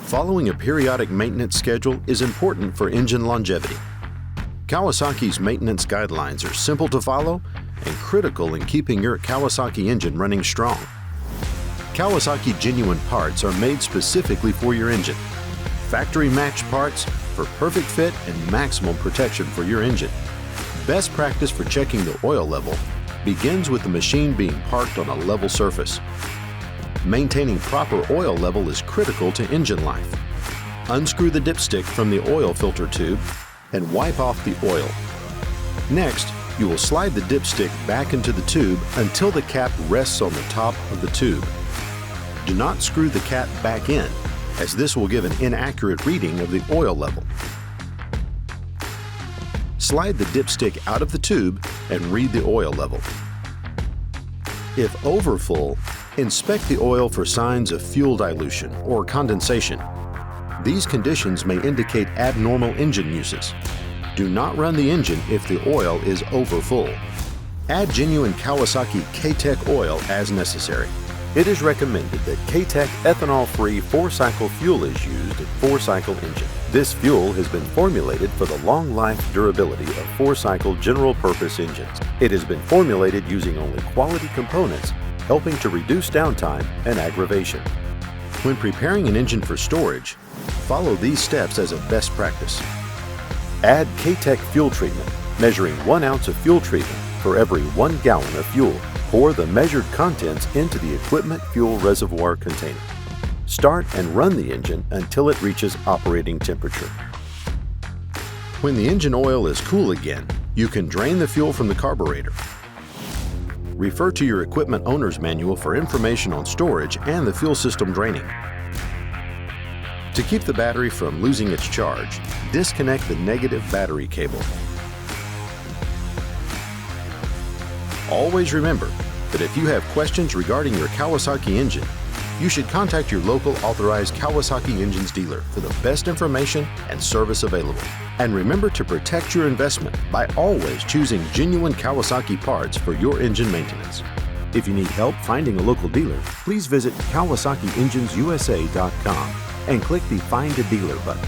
Following a periodic maintenance schedule is important for engine longevity. Kawasaki's maintenance guidelines are simple to follow and critical in keeping your Kawasaki engine running strong. Kawasaki genuine parts are made specifically for your engine. Factory matched parts for perfect fit and maximum protection for your engine. Best practice for checking the oil level begins with the machine being parked on a level surface. Maintaining proper oil level is critical to engine life. Unscrew the dipstick from the oil filter tube and wipe off the oil. Next, you will slide the dipstick back into the tube until the cap rests on the top of the tube. Do not screw the cap back in, as this will give an inaccurate reading of the oil level. Slide the dipstick out of the tube and read the oil level. If overfull, inspect the oil for signs of fuel dilution or condensation. These conditions may indicate abnormal engine uses. Do not run the engine if the oil is overfull. Add genuine Kawasaki K-Tech oil as necessary. It is recommended that K-Tech ethanol-free 4-cycle fuel is used in 4-cycle engine. This fuel has been formulated for the long life durability of 4-cycle general-purpose engines. It has been formulated using only quality components, helping to reduce downtime and aggravation. When preparing an engine for storage, follow these steps as a best practice. Add K-Tech fuel treatment, measuring 1 ounce of fuel treatment for every 1 gallon of fuel. Pour the measured contents into the equipment fuel reservoir container. Start and run the engine until it reaches operating temperature. When the engine oil is cool again, you can drain the fuel from the carburetor. Refer to your equipment owner's manual for information on storage and the fuel system draining. To keep the battery from losing its charge, disconnect the negative battery cable. Always remember that if you have questions regarding your Kawasaki engine, you should contact your local authorized Kawasaki Engines dealer for the best information and service available. And remember to protect your investment by always choosing genuine Kawasaki parts for your engine maintenance. If you need help finding a local dealer, please visit KawasakiEnginesUSA.com and click the Find a Dealer button.